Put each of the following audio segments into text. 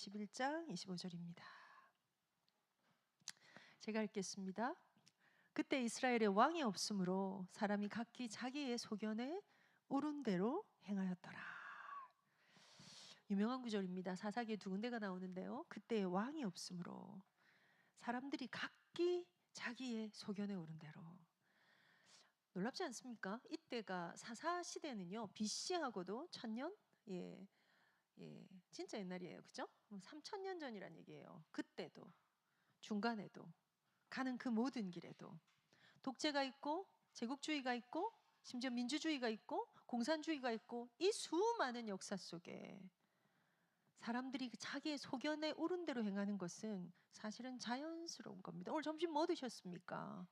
11장 25절입니다. 제가 읽겠습니다. 그때 이스라엘에 왕이 없으므로 사람이 각기 자기의 소견에 옳은 대로 행하였더라. 유명한 구절입니다. 사사기에 두 군데가 나오는데요. 그때 왕이 없으므로 사람들이 각기 자기의 소견에 옳은 대로. 놀랍지 않습니까? 이때가 사사 시대는요, BC하고도 1000년? 예, 진짜 옛날이에요. 그죠? 3000년 전이란 얘기예요. 그때도, 중간에도, 가는 그 모든 길에도 독재가 있고 제국주의가 있고 심지어 민주주의가 있고 공산주의가 있고 이 수많은 역사 속에 사람들이 자기의 소견에 옳은 대로 행하는 것은 사실은 자연스러운 겁니다. 오늘 점심 뭐 드셨습니까?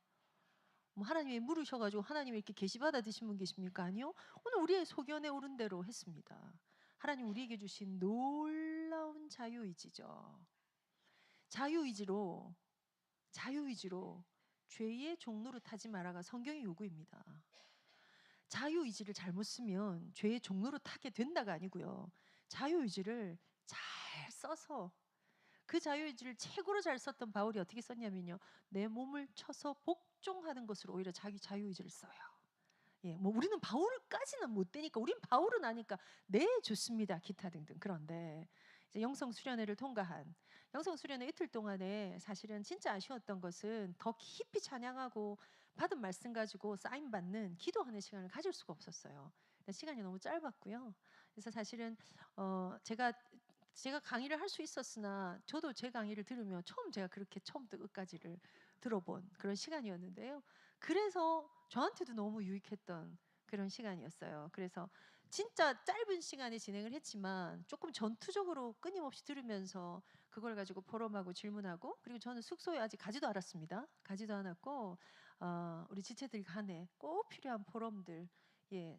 뭐 하나님이 물으셔가지고 하나님이 이렇게 계시받아 드신 분 계십니까? 아니요. 오늘 우리의 소견에 옳은 대로 했습니다. 하나님 우리에게 주신 놀라운 자유의지죠. 자유의지로 죄의 종로를 타지 말아가 성경의 요구입니다. 자유의지를 잘못 쓰면 죄의 종로로 타게 된다가 아니고요. 자유의지를 잘 써서 그 자유의지를 최고로 잘 썼던 바울이 어떻게 썼냐면요. 내 몸을 쳐서 복종하는 것으로 오히려 자기 자유의지를 써요. 뭐 우리는 바울까지는 못 되니까 우린 바울은 아니까 네 좋습니다 기타 등등. 그런데 이제 영성 수련회를 통과한 영성 수련회 이틀 동안에 사실은 진짜 아쉬웠던 것은 더 깊이 찬양하고 받은 말씀 가지고 사인 받는 기도하는 시간을 가질 수가 없었어요. 시간이 너무 짧았고요. 그래서 사실은 제가 강의를 할 수 있었으나 저도 제 강의를 들으며 제가 그렇게 처음부터 끝까지를 들어본 그런 시간이었는데요. 그래서 저한테도 너무 유익했던 그런 시간이었어요. 그래서 진짜 짧은 시간에 진행을 했지만 조금 전투적으로 끊임없이 들으면서 그걸 가지고 포럼하고 질문하고, 그리고 저는 숙소에 아직 가지도 않았습니다. 가지도 않았고 우리 지체들 간에 꼭 필요한 포럼들,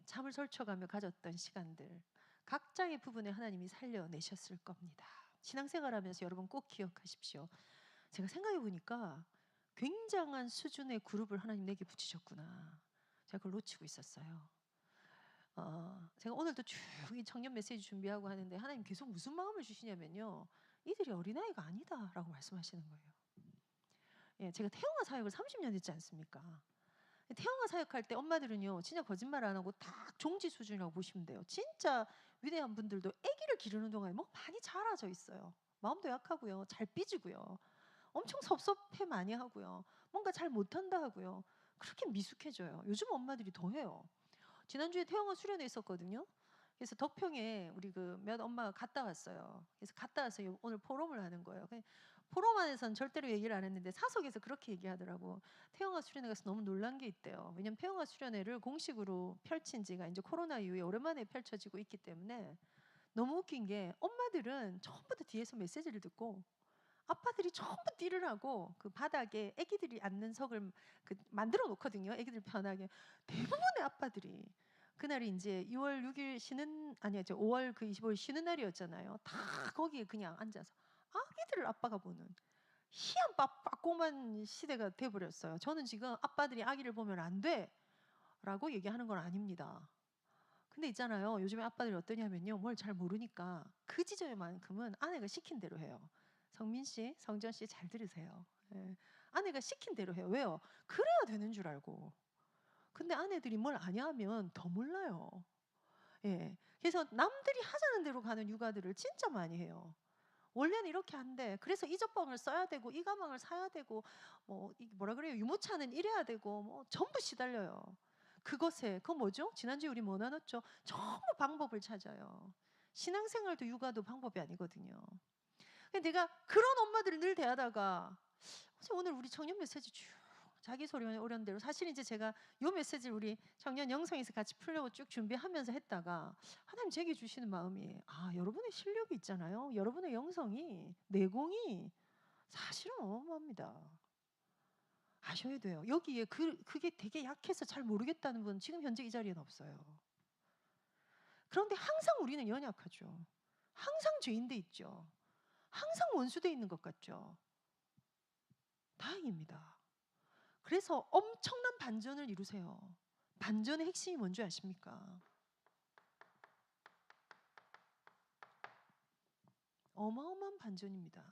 잠을 설쳐가며 가졌던 시간들, 각자의 부분에 하나님이 살려내셨을 겁니다. 신앙생활하면서 여러분 꼭 기억하십시오. 제가 생각해 보니까 굉장한 수준의 그룹을 하나님 내게 붙이셨구나. 제가 그걸 놓치고 있었어요. 제가 오늘도 쭉 이 청년 메시지 준비하고 하는데 하나님 계속 무슨 마음을 주시냐면요. 이들이 어린아이가 아니다라고 말씀하시는 거예요. 제가 태영아 사역을 30년 했지 않습니까? 태영아 사역할 때 엄마들은요, 진짜 거짓말 안 하고 딱 종지 수준이라고 보시면 돼요. 진짜 위대한 분들도 아기를 기르는 동안에 뭐 많이 자라져 있어요. 마음도 약하고요, 잘 삐지고요, 엄청 섭섭해 많이 하고요, 뭔가 잘 못한다 하고요. 그렇게 미숙해져요. 요즘 엄마들이 더 해요. 지난주에 태영아 수련회 있었거든요. 그래서 덕평에 우리 그 몇 엄마가 갔다 왔어요. 그래서 갔다 와서 오늘 포럼을 하는 거예요. 포럼 안에서는 절대로 얘기를 안 했는데 사석에서 그렇게 얘기하더라고. 태영아 수련회 가서 너무 놀란 게 있대요. 왜냐면 태영아 수련회를 공식으로 펼친 지가 이제 코로나 이후에 오랜만에 펼쳐지고 있기 때문에 너무 웃긴 게 엄마들은 처음부터 뒤에서 메시지를 듣고 아빠들이 전부 띠를 하고 그 바닥에 아기들이 앉는 석을 만들어 놓거든요. 아기들 편하게. 대부분의 아빠들이 그날이 이제 6월 6일 쉬는, 아니요, 5월 그 25일 쉬는 날이었잖아요. 다 거기에 그냥 앉아서 아기들을 아빠가 보는 희한 빠꼬만 시대가 돼버렸어요. 저는 지금 아빠들이 아기를 보면 안 돼라고 얘기하는 건 아닙니다. 근데 있잖아요, 요즘에 아빠들이 어떠냐면요, 뭘 잘 모르니까 그 지점만큼은 아내가 시킨 대로 해요. 성민 씨, 성전 씨 잘 들으세요. 아내가 시킨 대로 해요. 왜요? 그래야 되는 줄 알고. 근데 아내들이 뭘 아냐면 더 몰라요. 그래서 남들이 하자는 대로 가는 육아들을 진짜 많이 해요. 원래는 이렇게 한대. 그래서 이 젖방을 써야 되고 이 가방을 사야 되고 뭐라 그래요? 유모차는 이래야 되고 뭐 전부 시달려요. 그거 뭐죠? 지난주에 우리 뭐 나눴죠? 전부 방법을 찾아요. 신앙생활도 육아도 방법이 아니거든요. 근데 내가 그런 엄마들을 늘 대하다가 오늘 우리 청년 메시지 쭉 자기 소리 오려는 대로, 사실 이제 제가 요 메시지를 우리 청년 영성에서 같이 풀려고 쭉 준비하면서 했다가 하나님 제게 주시는 마음이, 여러분의 실력이 있잖아요. 여러분의 영성이, 내공이 사실은 어마어마합니다. 아셔야 돼요. 여기에 그게 되게 약해서 잘 모르겠다는 분 지금 현재 이 자리에는 없어요. 그런데 항상 우리는 연약하죠. 항상 죄인돼 있죠. 항상 원수돼 있는 것 같죠. 다행입니다. 그래서 엄청난 반전을 이루세요. 반전의 핵심이 뭔지 아십니까? 어마어마한 반전입니다.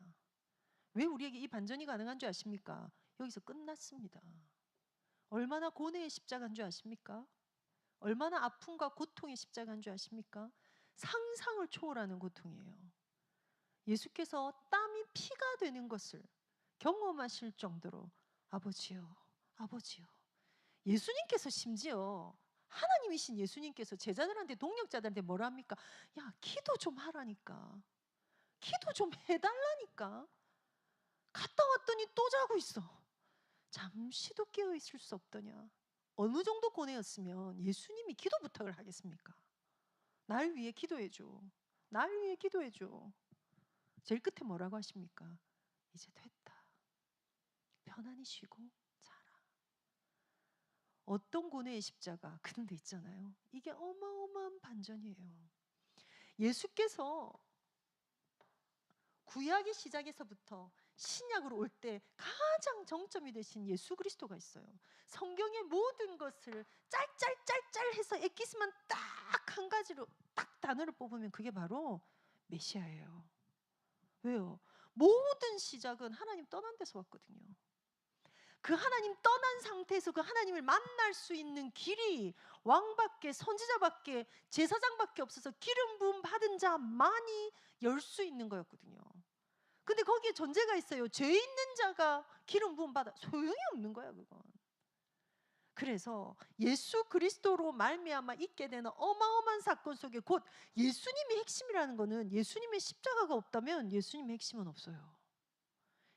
왜 우리에게 이 반전이 가능한 줄 아십니까? 여기서 끝났습니다. 얼마나 고뇌의 십자가인 줄 아십니까? 얼마나 아픔과 고통의 십자가인 줄 아십니까? 상상을 초월하는 고통이에요. 예수께서 땀이 피가 되는 것을 경험하실 정도로 아버지요, 아버지요. 예수님께서 심지어 하나님이신 예수님께서 제자들한테 동역자들한테 뭐라 합니까? 야, 기도 좀 하라니까. 기도 좀 해달라니까. 갔다 왔더니 또 자고 있어. 잠시도 깨어 있을 수 없더냐. 어느 정도 고뇌였으면 예수님이 기도 부탁을 하겠습니까? 날 위해 기도해줘. 날 위해 기도해줘. 제일 끝에 뭐라고 하십니까? 이제 됐다. 편안히 쉬고 자라. 어떤 고뇌의 십자가 그런 데 있잖아요. 이게 어마어마한 반전이에요. 예수께서 구약의 시작에서부터 신약으로 올 때 가장 정점이 되신 예수 그리스도가 있어요. 성경의 모든 것을 짤짤짤짤 해서 엑기스만 딱 한 가지로 딱 단어를 뽑으면 그게 바로 메시아예요. 왜요? 모든 시작은 하나님 떠난 데서 왔거든요. 그 하나님 떠난 상태에서 그 하나님을 만날 수 있는 길이 왕밖에 선지자밖에 제사장밖에 없어서 기름 부음 받은 자만이 열 수 있는 거였거든요. 근데 거기에 전제가 있어요. 죄 있는 자가 기름 부음 받아 소용이 없는 거야 그건. 그래서 예수 그리스도로 말미암아 있게 되는 어마어마한 사건 속에 곧 예수님이 핵심이라는 거는 예수님의 십자가가 없다면 예수님의 핵심은 없어요.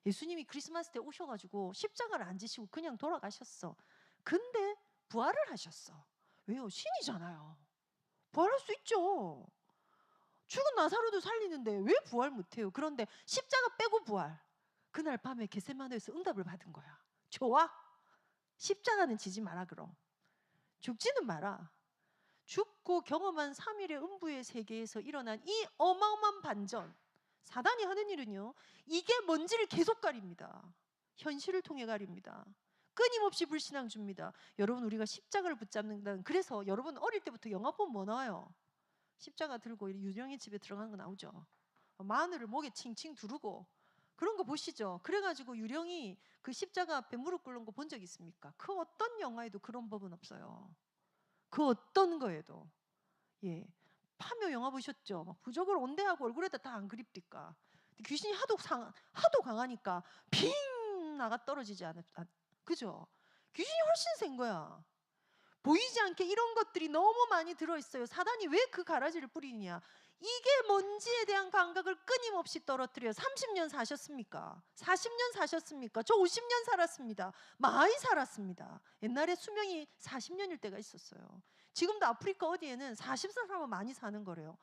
예수님이 크리스마스 때 오셔가지고 십자가를 안 지시고 그냥 돌아가셨어. 근데 부활을 하셨어. 왜요? 신이잖아요. 부활할 수 있죠. 죽은 나사로도 살리는데 왜 부활 못해요? 그런데 십자가 빼고 부활. 그날 밤에 겟세마네에서 응답을 받은 거야. 좋아. 십자가는 지지 마라 그럼. 죽지는 마라. 죽고 경험한 3일의 음부의 세계에서 일어난 이 어마어마한 반전. 사단이 하는 일은요. 이게 뭔지를 계속 가립니다. 현실을 통해 가립니다. 끊임없이 불신앙 줍니다. 여러분 우리가 십자가를 붙잡는다는 그래서 여러분 어릴 때부터 영화 보면 뭐 나와요? 십자가 들고 유령의 집에 들어가는 거 나오죠. 마늘을 목에 칭칭 두르고 그런 거 보시죠. 그래가지고 유령이 그 십자가 앞에 무릎 꿇는 거 본 적 있습니까? 그 어떤 영화에도 그런 법은 없어요. 그 어떤 거에도. 예. 파묘 영화 보셨죠? 막 부적을 온대하고 얼굴에다 다 안 그립니까? 귀신이 하도 강하니까 빙 나가 떨어지지 않았, 그죠? 귀신이 훨씬 센 거야. 보이지 않게 이런 것들이 너무 많이 들어있어요. 사단이 왜 그 가라지를 뿌리느냐? 이게 뭔지에 대한 감각을 끊임없이 떨어뜨려요. 30년 사셨습니까? 40년 사셨습니까? 저 50년 살았습니다. 많이 살았습니다. 옛날에 수명이 40년일 때가 있었어요. 지금도 아프리카 어디에는 40살 사람은 많이 사는 거래요.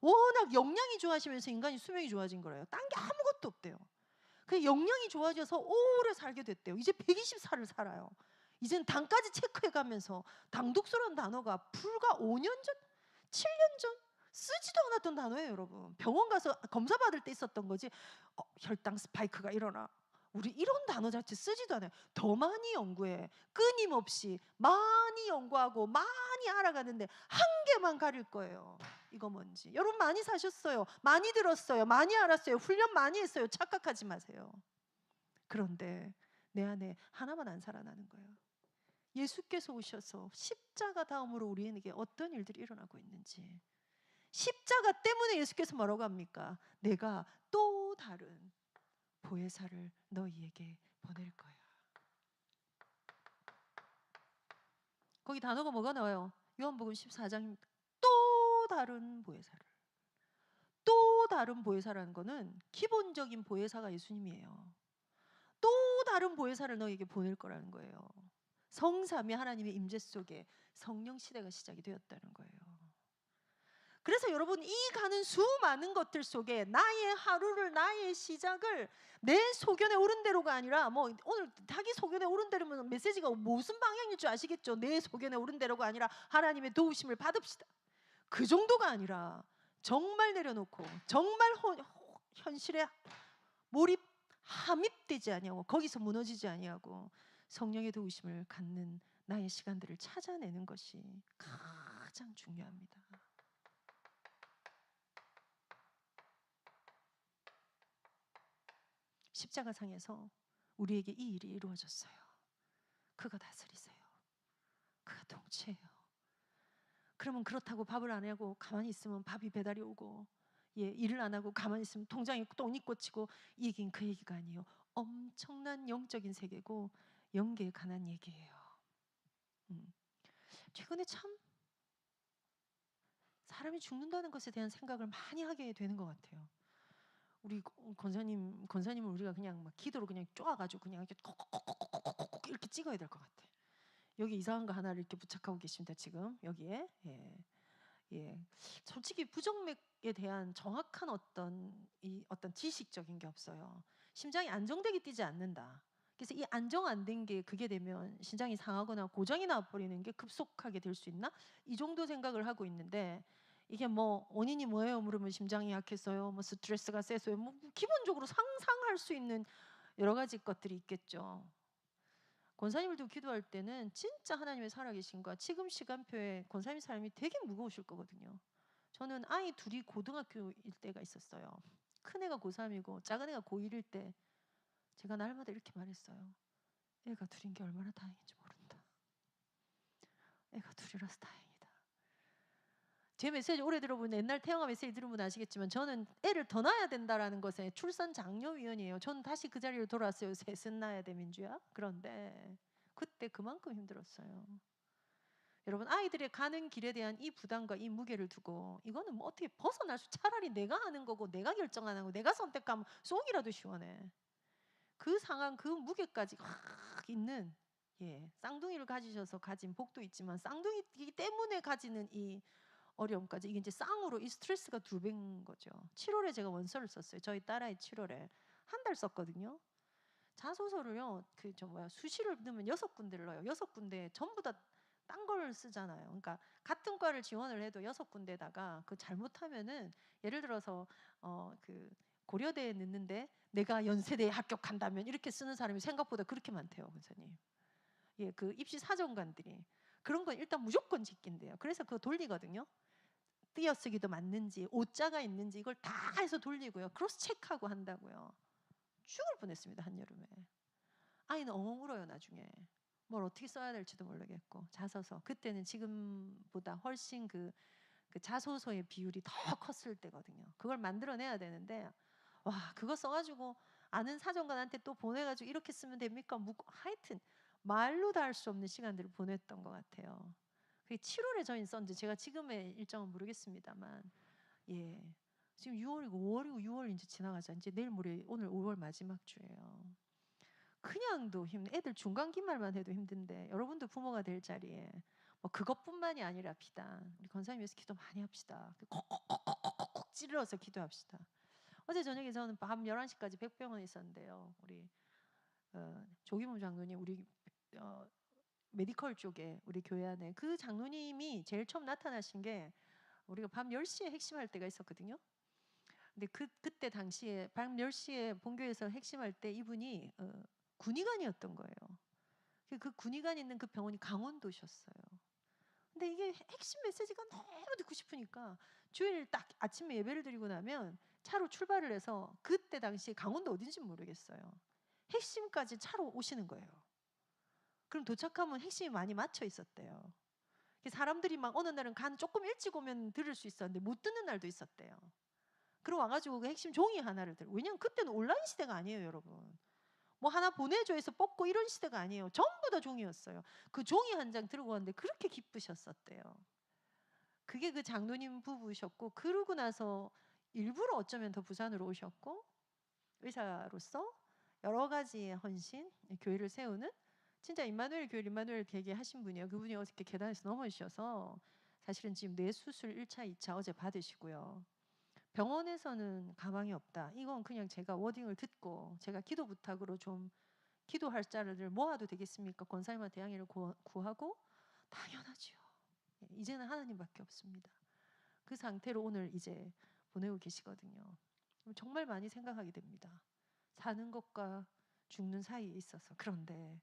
워낙 영양이 좋아지면서 인간이 수명이 좋아진 거래요. 딴 게 아무것도 없대요. 그 영양이 좋아져서 오래 살게 됐대요. 이제 120살을 살아요. 이젠 당까지 체크해가면서 당독소라는 단어가 불과 5년 전, 7년 전 쓰지도 않았던 단어예요, 여러분. 병원 가서 검사 받을 때 있었던 거지. 혈당 스파이크가 일어나. 우리 이런 단어 자체 쓰지도 않아요. 더 많이 연구해. 끊임없이 많이 연구하고 많이 알아가는데 한 개만 가릴 거예요. 이거 뭔지. 여러분 많이 사셨어요. 많이 들었어요. 많이 알았어요. 훈련 많이 했어요. 착각하지 마세요. 그런데 내 안에 하나만 안 살아나는 거예요. 예수께서 오셔서 십자가 다음으로 우리에게 어떤 일들이 일어나고 있는지. 십자가 때문에 예수께서 뭐라고 합니까? 내가 또 다른 보혜사를 너희에게 보낼 거야. 거기 단어가 뭐가 나와요? 요한복음 14장 또 다른 보혜사를. 또 다른 보혜사라는 거는 기본적인 보혜사가 예수님이에요. 또 다른 보혜사를 너희에게 보낼 거라는 거예요. 성삼위 하나님의 임재 속에 성령 시대가 시작이 되었다는 거예요. 그래서 여러분 이 가는 수많은 것들 속에 나의 하루를 나의 시작을 내 소견에 오른 대로가 아니라 뭐 오늘 자기 소견에 오른 대로면 메시지가 무슨 방향일 줄 아시겠죠? 내 소견에 오른 대로가 아니라 하나님의 도우심을 받읍시다. 그 정도가 아니라 정말 내려놓고 정말 현실에 함입되지 아니하고 거기서 무너지지 아니하고 성령의 도우심을 갖는 나의 시간들을 찾아내는 것이 가장 중요합니다. 십자가상에서 우리에게 이 일이 이루어졌어요. 그가 다스리세요. 그가 통치해요. 그러면 그렇다고 밥을 안 하고 가만히 있으면 밥이 배달이 오고, 일을 안 하고 가만히 있으면 통장에 똥이 꽂히고, 이 얘기는 그 얘기가 아니에요. 엄청난 영적인 세계고 영계에 관한 얘기예요. 최근에 참 사람이 죽는다는 것에 대한 생각을 많이 하게 되는 것 같아요. 우리 권사님을 우리가 그냥 막 기도로 그냥 쪼아가지고 그냥 이렇게 콕콕콕콕콕콕 이렇게 찍어야 될 것 같아. 여기 이상한 거 하나를 이렇게 부착하고 계십니다 지금 여기에. 솔직히 부정맥에 대한 정확한 어떤 지식적인 게 없어요. 심장이 안정되게 뛰지 않는다. 그래서 이 안정 안 된 게 그게 되면 심장이 상하거나 고장이 나버리는 게 급속하게 될 수 있나? 이 정도 생각을 하고 있는데, 이게 뭐 원인이 뭐예요? 물으면 심장이 약했어요. 뭐 스트레스가 세서요. 뭐 기본적으로 상상할 수 있는 여러 가지 것들이 있겠죠. 권사님들도 기도할 때는 진짜 하나님의 살아계신과 지금 시간표에 권사님 삶이 되게 무거우실 거거든요. 저는 아이 둘이 고등학교일 때가 있었어요. 큰 애가 고3이고 작은 애가 고1일 때 제가 날마다 이렇게 말했어요. 애가 둘인 게 얼마나 다행인지 모른다. 애가 둘이라서 다행이다. 제 메시지 오래 들어보면 옛날 태영아 메시지 들으면 아시겠지만 저는 애를 더 낳아야 된다라는 것에 출산 장려위원이에요. 저는 다시 그 자리로 돌아왔어요. 셋은 낳아야 돼 민주야. 그런데 그때 그만큼 힘들었어요. 여러분, 아이들의 가는 길에 대한 이 부담과 이 무게를 두고 이거는 뭐 어떻게 벗어날 수, 차라리 내가 하는 거고 내가 결정하는 거고 내가 선택하면 속이라도 시원해. 그 상황, 그 무게까지 확 있는, 쌍둥이를 가지셔서 가진 복도 있지만 쌍둥이이기 때문에 가지는 이 어려움까지, 이게 이제 쌍으로 이 스트레스가 2배인 거죠. 7월에 제가 원서를 썼어요. 저희 딸아이 7월에 한 달 썼거든요. 자소서를요, 수시를 넣으면 6군데를 넣어요. 6군데 전부 다 딴 걸 쓰잖아요. 그러니까 같은 과를 지원을 해도 6군데다가 그 잘못하면은, 예를 들어서 고려대에 넣는데 내가 연세대에 합격한다면 이렇게 쓰는 사람이 생각보다 그렇게 많대요, 권사님. 그 입시 사정관들이 그런 건 일단 무조건 짓긴대요. 그래서 그거 돌리거든요. 띄어쓰기도 맞는지, 오자가 있는지 이걸 다 해서 돌리고요. 크로스 체크하고 한다고요. 죽을 뻔했습니다, 한여름에. 아이는 엉엉 울어요, 나중에. 뭘 어떻게 써야 될지도 모르겠고. 자소서, 그때는 지금보다 훨씬 그 자소서의 비율이 더 컸을 때거든요. 그걸 만들어내야 되는데, 와, 그거 써가지고 아는 사정관한테 또 보내가지고 이렇게 쓰면 됩니까? 하여튼 말로 다 할 수 없는 시간들을 보냈던 것 같아요. 그게 7월에 저희 썼는지 제가 지금의 일정은 모르겠습니다만, 지금 6월이고 5월이고 6월 이제 지나가자. 이제 내일 모레, 오늘 5월 마지막 주예요. 그냥도 애들 중간 기말만 해도 힘든데, 여러분도 부모가 될 자리에 뭐 그것뿐만이 아니라 비단 우리 권사님 위해서 기도 많이 합시다. 콕콕콕콕콕 찔러서 기도합시다. 어제 저녁에 저는 밤 11시까지 백병원에 있었는데요. 우리 조기모 장로님, 우리 메디컬 쪽에 우리 교회 안에 그 장로님이 제일 처음 나타나신 게, 우리가 밤 10시에 핵심할 때가 있었거든요. 근데 그때 당시에 밤 10시에 본교에서 핵심할 때 이분이 군의관이었던 거예요. 그 군의관 있는 그 병원이 강원도셨어요. 근데 이게 핵심 메시지가 너무 듣고 싶으니까 주일 딱 아침에 예배를 드리고 나면 차로 출발을 해서, 그때 당시에 강원도 어딘지 모르겠어요. 핵심까지 차로 오시는 거예요. 그럼 도착하면 핵심이 많이 맞춰 있었대요. 사람들이 막 어느 날은 조금 일찍 오면 들을 수 있었는데 못 듣는 날도 있었대요. 그리고 와가지고 그 핵심 종이 하나를 들고, 왜냐면 그때는 온라인 시대가 아니에요, 여러분. 뭐 하나 보내줘 해서 뽑고 이런 시대가 아니에요. 전부 다 종이였어요. 그 종이 한 장 들고 왔는데 그렇게 기쁘셨었대요. 그게 그 장로님 부부셨고, 그러고 나서 일부러 어쩌면 더 부산으로 오셨고, 의사로서 여러 가지 헌신, 교회를 세우는, 진짜 임마누엘 교회 임마누엘 되게 하신 분이에요. 그분이 어저께 계단에서 넘어지셔서 사실은 지금 뇌수술 1차, 2차 어제 받으시고요. 병원에서는 가망이 없다. 이건 그냥 제가 워딩을 듣고 제가 기도 부탁으로 좀 기도할 자를 모아도 되겠습니까? 권사님한테 양해를 구하고, 당연하죠. 이제는 하나님밖에 없습니다. 그 상태로 오늘 이제 보내고 계시거든요. 정말 많이 생각하게 됩니다. 사는 것과 죽는 사이에 있어서. 그런데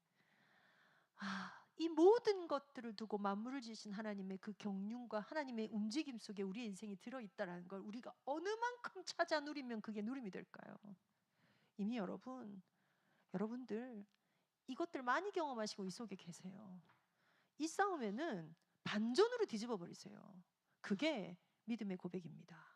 이 모든 것들을 두고 만물을 지으신 하나님의 그 경륜과 하나님의 움직임 속에 우리의 인생이 들어있다는 걸 우리가 어느 만큼 찾아 누리면 그게 누림이 될까요? 이미 여러분들 이것들 많이 경험하시고 이 속에 계세요. 이 싸움에는 반전으로 뒤집어 버리세요. 그게 믿음의 고백입니다.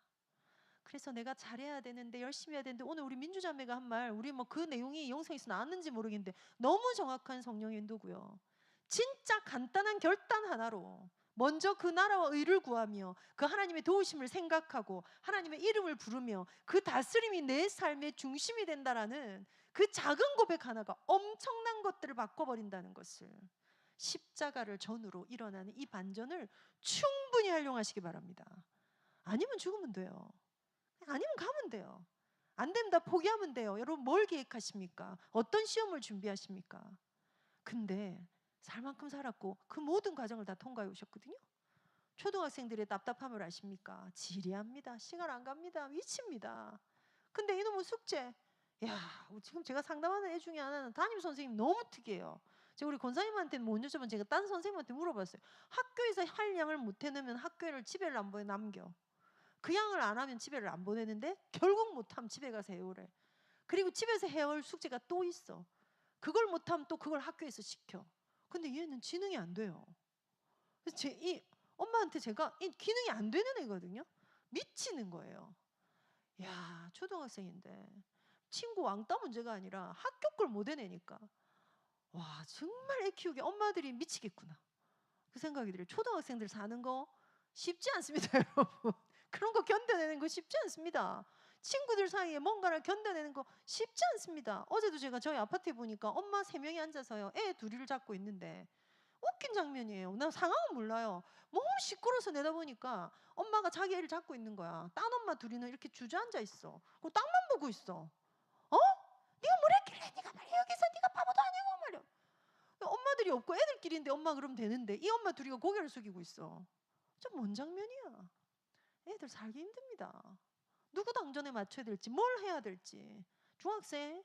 그래서 내가 잘해야 되는데, 열심히 해야 되는데, 오늘 우리 민주자매가 한 말, 우리 뭐 그 내용이 영상에서 나왔는지 모르겠는데 너무 정확한 성령의 인도고요. 진짜 간단한 결단 하나로 먼저 그 나라와 의를 구하며 그 하나님의 도우심을 생각하고 하나님의 이름을 부르며 그 다스림이 내 삶의 중심이 된다라는 그 작은 고백 하나가 엄청난 것들을 바꿔버린다는 것을, 십자가를 전후로 일어나는 이 반전을 충분히 활용하시기 바랍니다. 아니면 죽으면 돼요. 아니면 가면 돼요. 안 된다 포기하면 돼요. 여러분 뭘 계획하십니까? 어떤 시험을 준비하십니까? 근데 살 만큼 살았고 그 모든 과정을 다 통과해 오셨거든요. 초등학생들의 답답함을 아십니까? 지리합니다. 시간 안 갑니다. 미칩니다. 근데 이놈의 숙제, 야, 지금 제가 상담하는 애 중에 하나는 담임 선생님 너무 특이해요. 제가 우리 권사님한테는 못 여쭤본, 제가 딴 선생님한테 물어봤어요. 학교에서 할 양을 못 해놓으면 학교를 집에를 안 보내 남겨. 그 양을 안 하면 집에를 안 보내는데 결국 못하면 집에 가서 해오래. 그리고 집에서 해올 숙제가 또 있어. 그걸 못하면 또 그걸 학교에서 시켜. 근데 얘는 지능이 안 돼요. 그래서 이 엄마한테 제가 이 기능이 안 되는 애거든요. 미치는 거예요. 야, 초등학생인데 친구 왕따 문제가 아니라 학교 걸 못 해내니까, 와, 정말 애 키우기 엄마들이 미치겠구나 그 생각이 들어요. 초등학생들 사는 거 쉽지 않습니다. 여러분, 그런 거 견뎌내는 거 쉽지 않습니다. 친구들 사이에 뭔가를 견뎌내는 거 쉽지 않습니다. 어제도 제가 저희 아파트에 보니까 엄마 3명이 앉아서요, 애 2을 잡고 있는데 웃긴 장면이에요. 나 상황은 몰라요. 너무 시끄러워서 내다보니까 엄마가 자기 애를 잡고 있는 거야. 딴 엄마 2는 이렇게 주저앉아 있어. 그 땅만 보고 있어. 어? 네가 뭘 했길래 네가 말이야 여기서, 네가 바보도 아니고 말이야. 엄마들이 없고 애들끼리인데 엄마 그러면 되는데 이 엄마 2가 고개를 숙이고 있어. 좀 뭔 장면이야. 애들 살기 힘듭니다. 누구 당전에 맞춰야 될지, 뭘 해야 될지. 중학생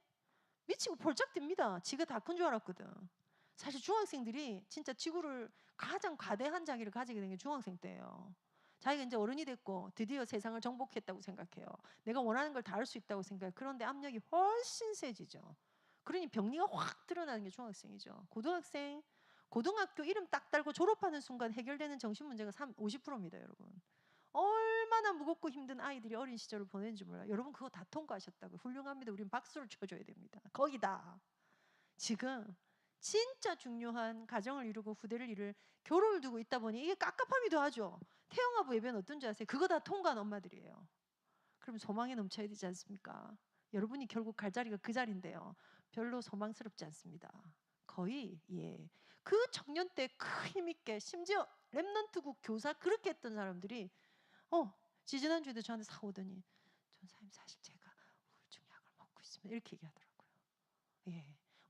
미치고 폴짝 듭니다. 지가 다 큰 줄 알았거든. 사실 중학생들이 진짜 지구를 가장 과대한 자기를 가지게 된 게 중학생 때예요. 자기가 이제 어른이 됐고 드디어 세상을 정복했다고 생각해요. 내가 원하는 걸 다 할 수 있다고 생각해요. 그런데 압력이 훨씬 세지죠. 그러니 병리가 확 드러나는 게 중학생이죠. 고등학교 이름 딱 달고 졸업하는 순간 해결되는 정신 문제가 50%입니다, 여러분. 얼마나 무겁고 힘든 아이들이 어린 시절을 보내는지 몰라요. 여러분 그거 다 통과하셨다고 훌륭합니다. 우리는 박수를 쳐줘야 됩니다. 거기다 지금 진짜 중요한 가정을 이루고 후대를 이룰 교로를 두고 있다 보니 이게 깝깝함이 더하죠. 태영아부 예배는 어떤지 아세요? 그거 다 통과한 엄마들이에요. 그럼 소망이 넘쳐야 되지 않습니까? 여러분이 결국 갈 자리가 그 자리인데요. 별로 소망스럽지 않습니다. 거의 그 청년 때 그 힘있게 심지어 렘넌트국 교사 그렇게 했던 사람들이 지지난주에도 저한테 사오더니 전사님 사실 제가 우울증 약을 먹고 있습니다 이렇게 얘기하더라고요.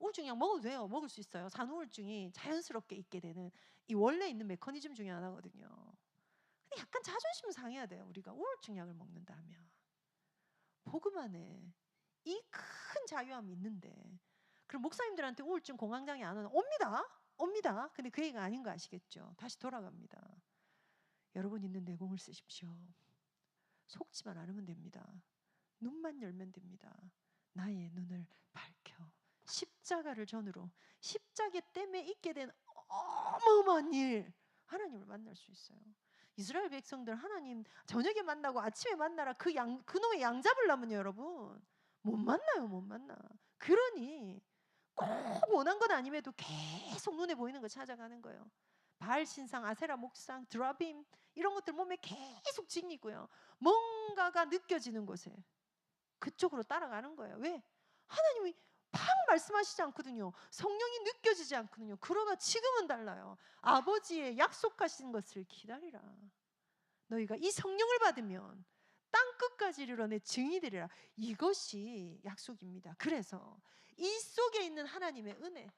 우울증 약 먹어도 돼요. 먹을 수 있어요. 산후우울증이 자연스럽게 있게 되는 이 원래 있는 메커니즘 중에 하나거든요. 근데 약간 자존심 상해야 돼요. 우리가 우울증 약을 먹는다면 복음 안에 이 큰 자유함이 있는데, 그럼 목사님들한테 우울증 공황장애 안 오는 옵니다. 근데 그 얘기가 아닌 거 아시겠죠? 다시 돌아갑니다. 여러분 있는 내공을 쓰십시오. 속지만 않으면 됩니다. 눈만 열면 됩니다. 나의 눈을 밝혀 십자가를 전후로, 십자가 때문에 있게 된 어마어마한 일, 하나님을 만날 수 있어요. 이스라엘 백성들 하나님 저녁에 만나고 아침에 만나라 그놈의 양 잡으려면 여러분 못 만나. 그러니 꼭 원한 건 아님에도 계속 눈에 보이는 거 찾아가는 거예요. 바알 신상, 아세라 목상, 드라빔 이런 것들 몸에 계속 지니고요. 뭔가가 느껴지는 곳에 그쪽으로 따라가는 거예요. 왜? 하나님이 팍 말씀하시지 않거든요. 성령이 느껴지지 않거든요. 그러나 지금은 달라요. 아버지의 약속하신 것을 기다리라. 너희가 이 성령을 받으면 땅 끝까지 이르러 내 증이 되리라. 이것이 약속입니다. 그래서 이 속에 있는 하나님의 은혜,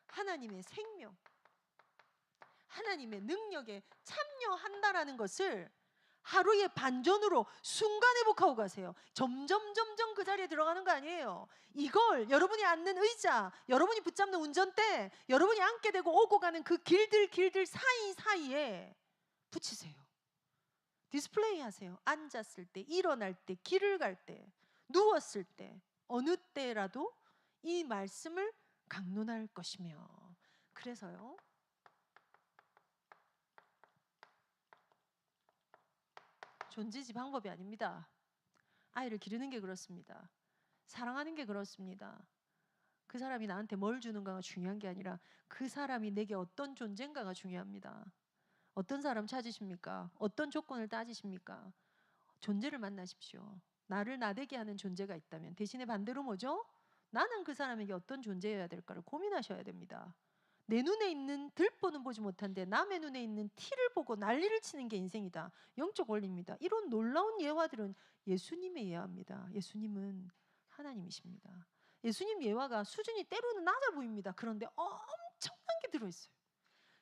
하나님의 생명, 하나님의 능력에 참여한다라는 것을 하루의 반전으로 순간 회복하고 가세요. 점점 그 자리에 들어가는 거 아니에요. 이걸 여러분이 앉는 의자, 여러분이 붙잡는 운전대, 여러분이 앉게 되고 오고 가는 그 길들 사이사이에 붙이세요. 디스플레이 하세요. 앉았을 때, 일어날 때, 길을 갈 때 누웠을 때 어느 때라도 이 말씀을 강론할 것이며. 그래서요, 존재지 방법이 아닙니다. 아이를 기르는 게 그렇습니다. 사랑하는 게 그렇습니다. 그 사람이 나한테 뭘 주는가가 중요한 게 아니라 그 사람이 내게 어떤 존재인가가 중요합니다. 어떤 사람 찾으십니까? 어떤 조건을 따지십니까? 존재를 만나십시오. 나를 나되게 하는 존재가 있다면. 대신에 반대로 뭐죠? 나는 그 사람에게 어떤 존재여야 될까를 고민하셔야 됩니다. 내 눈에 있는 들보는 보지 못한데 남의 눈에 있는 티를 보고 난리를 치는 게 인생이다. 영적 원리입니다. 이런 놀라운 예화들은 예수님의 예화입니다. 예수님은 하나님이십니다. 예수님 예화가 수준이 때로는 낮아 보입니다. 그런데 엄청난 게 들어있어요.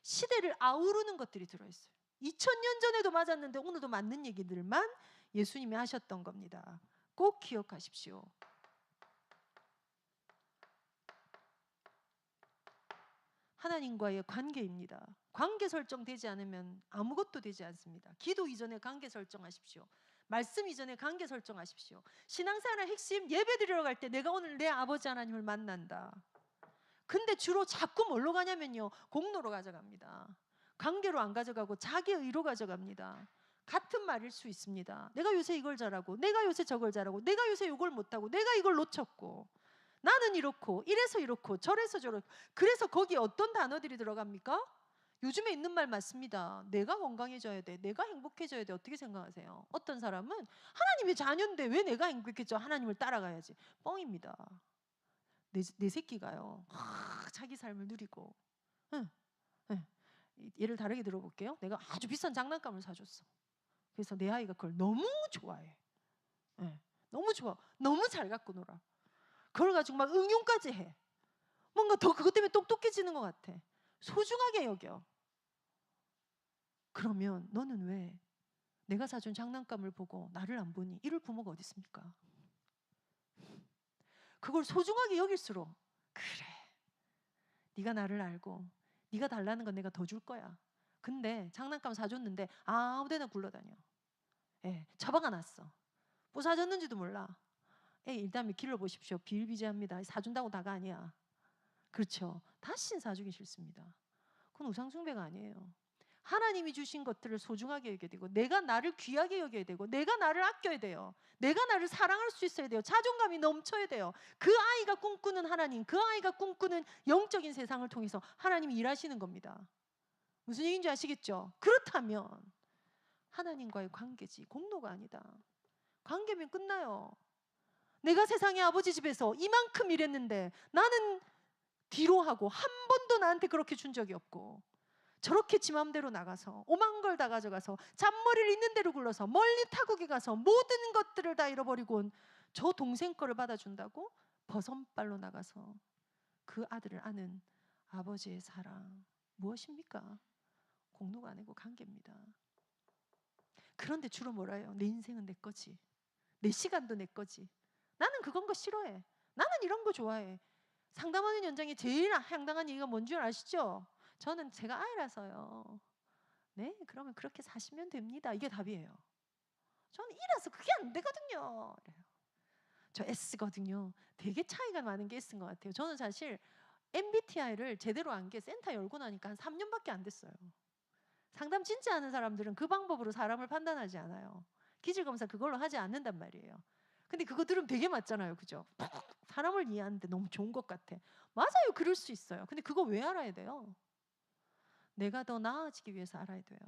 시대를 아우르는 것들이 들어있어요. 2000년 전에도 맞았는데 오늘도 맞는 얘기들만 예수님이 하셨던 겁니다. 꼭 기억하십시오. 하나님과의 관계입니다. 관계 설정되지 않으면 아무것도 되지 않습니다. 기도 이전에 관계 설정하십시오. 말씀 이전에 관계 설정하십시오. 신앙생활의 핵심, 예배 드리러 갈 때 내가 오늘 내 아버지 하나님을 만난다. 근데 주로 자꾸 뭘로 가냐면요, 공로로 가져갑니다. 관계로 안 가져가고 자기의 의로 가져갑니다. 같은 말일 수 있습니다. 내가 요새 이걸 잘하고, 내가 요새 저걸 잘하고, 내가 요새 이걸 못하고, 내가 이걸 놓쳤고, 나는 이렇고, 이래서 이렇고, 저래서 저렇고. 그래서 거기에 어떤 단어들이 들어갑니까? 요즘에 있는 말 맞습니다. 내가 건강해져야 돼, 내가 행복해져야 돼. 어떻게 생각하세요? 어떤 사람은 하나님의 자녀인데 왜 내가 행복해져? 하나님을 따라가야지. 뻥입니다. 내 새끼가요, 자기 삶을 누리고, 응, 응. 예를 다르게 들어볼게요. 내가 아주 비싼 장난감을 사줬어. 그래서 내 아이가 그걸 너무 좋아해. 네, 너무 좋아. 너무 잘 갖고 놀아. 그걸 가지고 막 응용까지 해. 뭔가 더 그것 때문에 똑똑해지는 것 같아. 소중하게 여겨. 그러면 너는 왜 내가 사준 장난감을 보고 나를 안 보니? 이럴 부모가 어디 있습니까? 그걸 소중하게 여길수록, 그래, 네가 나를 알고 네가 달라는 건 내가 더 줄 거야. 근데 장난감 사줬는데 아무데나 굴러다녀. 예, 처박아 놨어. 뭐 사줬는지도 몰라. 예, 일단 길러보십시오. 비일비재합니다. 사준다고 다가 아니야. 그렇죠. 다시는 사주기 싫습니다. 그건 우상숭배가 아니에요. 하나님이 주신 것들을 소중하게 여겨야 되고, 내가 나를 귀하게 여겨야 되고, 내가 나를 아껴야 돼요. 내가 나를 사랑할 수 있어야 돼요. 자존감이 넘쳐야 돼요. 그 아이가 꿈꾸는 하나님, 그 아이가 꿈꾸는 영적인 세상을 통해서 하나님이 일하시는 겁니다. 무슨 얘기인지 아시겠죠? 그렇다면 하나님과의 관계지 공로가 아니다. 관계면 끝나요. 내가 세상의 아버지 집에서 이만큼 일했는데 나는 뒤로 하고 한 번도 나한테 그렇게 준 적이 없고, 저렇게 지 맘대로 나가서 오만 걸 다 가져가서 잔머리를 있는 대로 굴러서 멀리 타국에 가서 모든 것들을 다 잃어버리고 온 저 동생 거를 받아준다고 버선발로 나가서 그 아들을 아는 아버지의 사랑 무엇입니까? 공로가 아니고 관계입니다. 그런데 주로 뭐라 해요? 내 인생은 내 거지, 내 시간도 내 거지, 나는 그건 거 싫어해, 나는 이런 거 좋아해. 상담하는 현장에 제일 황당한 얘기가 뭔 줄 아시죠? 저는 제가 아이라서요. 네, 그러면 그렇게 사시면 됩니다. 이게 답이에요. 저는 E라서 그게 안 되거든요. 그래요. 저 S거든요. 되게 차이가 많은 게 S인 것 같아요. 저는 사실 MBTI를 제대로 안 게 센터 열고 나니까 한 3년밖에 안 됐어요. 상담 진짜 하는 사람들은 그 방법으로 사람을 판단하지 않아요. 기질검사 그걸로 하지 않는단 말이에요. 근데 그거 들으면 되게 맞잖아요. 그죠? 사람을 이해하는데 너무 좋은 것 같아. 맞아요. 그럴 수 있어요. 근데 그거 왜 알아야 돼요? 내가 더 나아지기 위해서 알아야 돼요.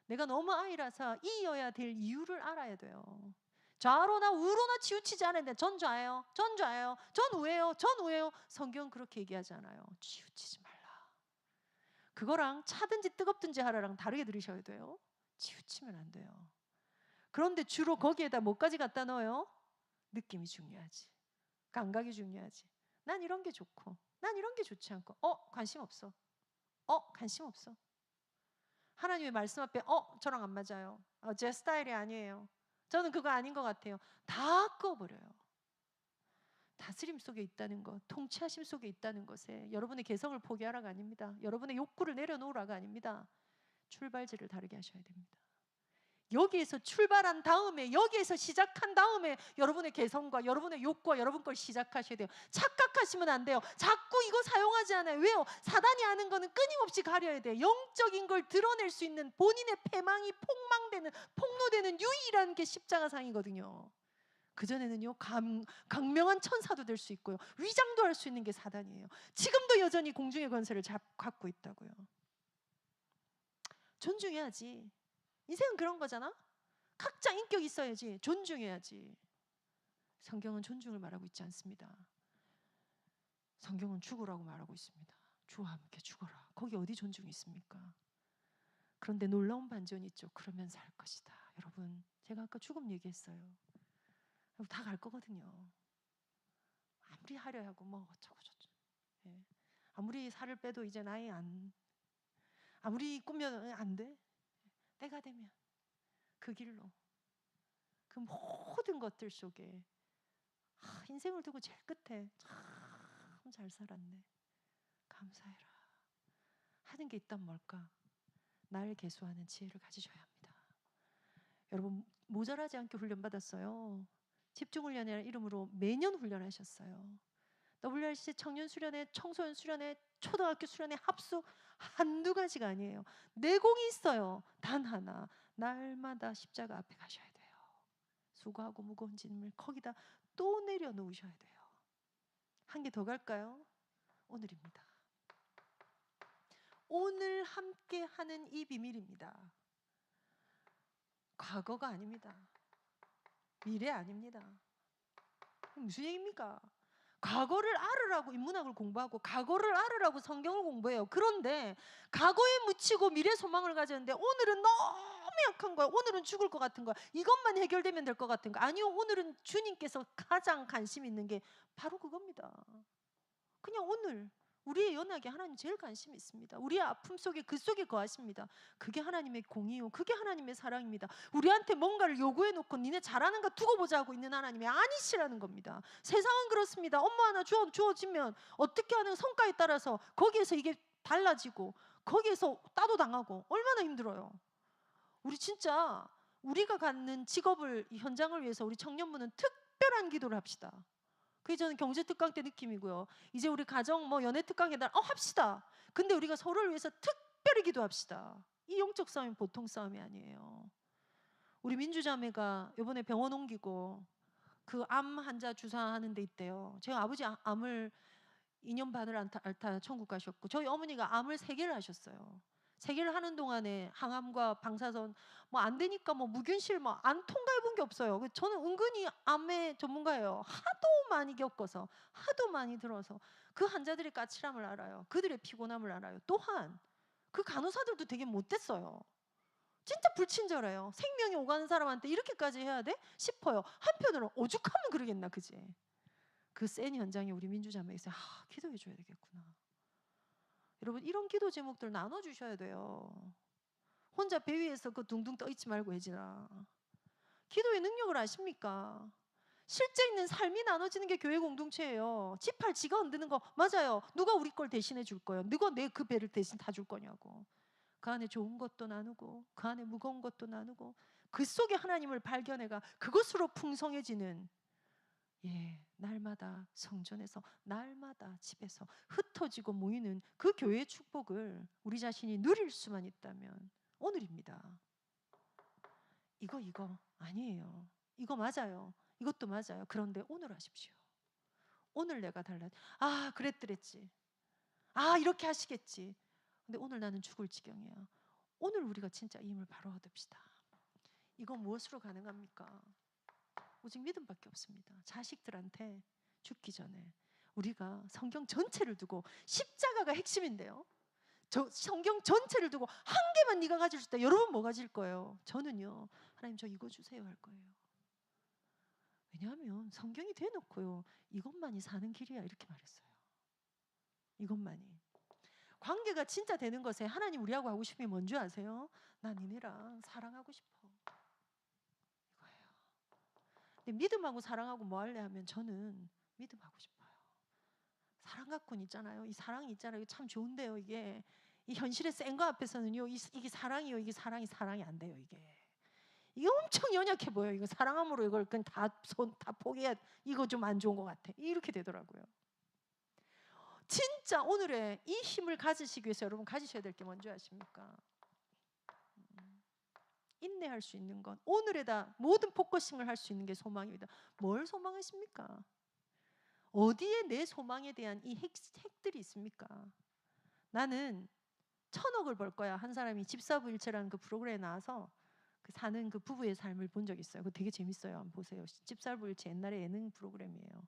내가 너무 아이라서 이어야 될 이유를 알아야 돼요. 좌로나 우로나 치우치지 않은데 전 좌예요, 전 좌예요, 전 우예요, 전 우예요. 성경은 그렇게 얘기하지 않아요. 치우치지 말라. 그거랑 차든지 뜨겁든지 하라랑 다르게 들으셔야 돼요. 치우치면 안 돼요. 그런데 주로 거기에다 뭐까지 갖다 넣어요? 느낌이 중요하지, 감각이 중요하지. 난 이런 게 좋고 난 이런 게 좋지 않고, 관심 없어, 관심 없어. 하나님의 말씀 앞에 저랑 안 맞아요, 제 스타일이 아니에요, 저는 그거 아닌 것 같아요. 다 꺼버려요. 다스림 속에 있다는 것, 통치하심 속에 있다는 것에 여러분의 개성을 포기하라가 아닙니다. 여러분의 욕구를 내려놓으라가 아닙니다. 출발지를 다르게 하셔야 됩니다. 여기에서 출발한 다음에, 여기에서 시작한 다음에 여러분의 개성과 여러분의 욕구와 여러분 걸 시작하셔야 돼요. 착각하시면 안 돼요. 자꾸 이거 사용하지 않아요. 왜요? 사단이 하는 거는 끊임없이 가려야 돼요. 영적인 걸 드러낼 수 있는 본인의 패망이 폭망되는, 폭로되는 유일한 게 십자가상이거든요. 그전에는요, 강명한 천사도 될 수 있고요, 위장도 할 수 있는 게 사단이에요. 지금도 여전히 공중의 권세를 갖고 있다고요. 존중해야지. 인생은 그런 거잖아. 각자 인격 있어야지. 존중해야지. 성경은 존중을 말하고 있지 않습니다. 성경은 죽으라고 말하고 있습니다. 주와 함께 죽어라. 거기 어디 존중이 있습니까? 그런데 놀라운 반전이 있죠. 그러면 살 것이다. 여러분, 제가 아까 죽음 얘기했어요. 다 갈 거거든요. 아무리 하려 하고 뭐 어쩌고 저쩌고, 예. 아무리 살을 빼도 이제 나이 아무리 꾸며도 안 돼. 때가 되면 그 길로, 그 모든 것들 속에 인생을 두고 제일 끝에 참 잘 살았네, 감사해라 하는 게 있단 뭘까? 날 계수하는 지혜를 가지셔야 합니다. 여러분, 모자라지 않게 훈련받았어요. 집중훈련이라는 이름으로 매년 훈련하셨어요. WRC 청년 수련회, 청소년 수련회, 초등학교 수련회 합수 한두 가지가 아니에요. 내공이 있어요. 단 하나, 날마다 십자가 앞에 가셔야 돼요. 수고하고 무거운 짐을 거기다 또 내려놓으셔야 돼요. 한 개 더 갈까요? 오늘입니다. 오늘 함께 하는 이 비밀입니다. 과거가 아닙니다. 미래 아닙니다. 무슨 얘기입니까? 과거를 알으라고 인문학을 공부하고 과거를 알으라고 성경을 공부해요. 그런데 과거에 묻히고 미래 소망을 가졌는데 오늘은 너무 약한 거야. 오늘은 죽을 것 같은 거야. 이것만 해결되면 될 것 같은 거. 아니요, 오늘은 주님께서 가장 관심 있는 게 바로 그겁니다. 그냥 오늘 우리의 연약에 하나님 제일 관심이 있습니다. 우리의 아픔 속에, 그 속에 거하십니다. 그게 하나님의 공의요, 그게 하나님의 사랑입니다. 우리한테 뭔가를 요구해 놓고 니네 잘하는 거 두고 보자 하고 있는 하나님이 아니시라는 겁니다. 세상은 그렇습니다. 엄마 하나 주어지면 어떻게 하는 성과에 따라서 거기에서 이게 달라지고 거기에서 따도 당하고 얼마나 힘들어요. 우리 진짜 우리가 갖는 직업을, 현장을 위해서 우리 청년부는 특별한 기도를 합시다. 그게 저는 경제특강 때 느낌이고요. 이제 우리 가정 연애특강에 날 합시다. 근데 우리가 서로를 위해서 특별히 기도합시다. 이 영적 싸움이 보통 싸움이 아니에요. 우리 민주자매가 이번에 병원 옮기고 그 암 환자 주사하는 데 있대요. 제가 아버지 암을 2년 반을 앓다 천국 가셨고, 저희 어머니가 암을 3개를 하셨어요. 3개를 하는 동안에 항암과 방사선 안 되니까 무균실 안 통과해 본 게 없어요. 저는 은근히 암의 전문가예요. 하도 많이 겪어서, 하도 많이 들어서 그 환자들의 까칠함을 알아요. 그들의 피곤함을 알아요. 또한 그 간호사들도 되게 못됐어요. 진짜 불친절해요. 생명이 오가는 사람한테 이렇게까지 해야 돼? 싶어요. 한편으로 오죽하면 그러겠나, 그지? 그 센 현장에 우리 민주자매가 있어요. 기도해 줘야 되겠구나. 여러분, 이런 기도 제목들 나눠주셔야 돼요. 혼자 배 위에서 그 둥둥 떠 있지 말고 해지라. 기도의 능력을 아십니까? 실제 있는 삶이 나눠지는 게 교회 공동체예요. 지팔 지가 흔드는 거 맞아요. 누가 우리 걸 대신해 줄 거예요? 누가 내 그 배를 대신 타줄 거냐고. 그 안에 좋은 것도 나누고 그 안에 무거운 것도 나누고 그 속에 하나님을 발견해가 그것으로 풍성해지는, 날마다 성전에서, 날마다 집에서 흩어지고 모이는 그 교회의 축복을 우리 자신이 누릴 수만 있다면 오늘입니다. 이거 아니에요. 이거 맞아요. 이것도 맞아요. 그런데 오늘 하십시오. 오늘 내가 그랬더랬지. 이렇게 하시겠지. 근데 오늘 나는 죽을 지경이야. 오늘 우리가 진짜 이 힘을 바로 얻읍시다. 이거 무엇으로 가능합니까? 오직 믿음밖에 없습니다. 자식들한테 죽기 전에 우리가 성경 전체를 두고, 십자가가 핵심인데요, 저 성경 전체를 두고 한 개만 네가 가질 수 있다. 여러분 뭐 가질 거예요? 저는요, 하나님 저 이거 주세요 할 거예요. 왜냐하면 성경이 대놓고요, 이것만이 사는 길이야 이렇게 말했어요. 이것만이. 관계가 진짜 되는 것에 하나님 우리하고 하고 싶은 게 뭔지 아세요? 나 니네랑 사랑하고 싶어, 이거예요. 근데 믿음하고 사랑하고 뭐 할래 하면 저는 믿음하고 싶어요. 사랑 갖고는 있잖아요. 이 사랑이 있잖아요. 이게 참 좋은데요. 이게 이 현실의 센 거 앞에서는요, 이게 사랑이요, 이게 사랑이 안 돼요. 이게 엄청 연약해 보여. 이거 사랑함으로 이걸 그냥 다 포기해야, 이거 좀 안 좋은 것 같아. 이렇게 되더라고요. 진짜 오늘의 이 힘을 가지시기 위해서 여러분 가지셔야 될 게 뭔지 아십니까? 인내할 수 있는 것, 오늘에다 모든 포커싱을 할 수 있는 게 소망입니다. 뭘 소망하십니까? 어디에 내 소망에 대한 이 핵들이 있습니까? 나는 1,000억을 벌 거야. 한 사람이 집사부일체라는 그 프로그램에 나와서 그 사는 그 부부의 삶을 본 적 있어요. 그거 되게 재밌어요. 한번 보세요. 집사부일체 옛날에 예능 프로그램이에요.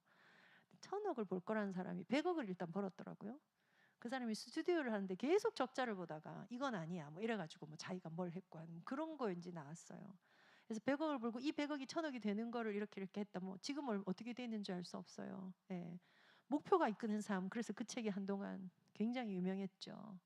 1,000억을 벌 거라는 사람이 100억을 일단 벌었더라고요. 그 사람이 스튜디오를 하는데 계속 적자를 보다가 이건 아니야 뭐 이래가지고 뭐 자기가 뭘 했고 하는 그런 거인지 나왔어요. 그래서 100억을 벌고 이 100억이 1,000억이 되는 거를 이렇게 했다. 뭐 지금 어떻게 되는지 알 수 없어요. 예. 목표가 이끄는 삶. 그래서 그 책이 한동안 굉장히 유명했죠.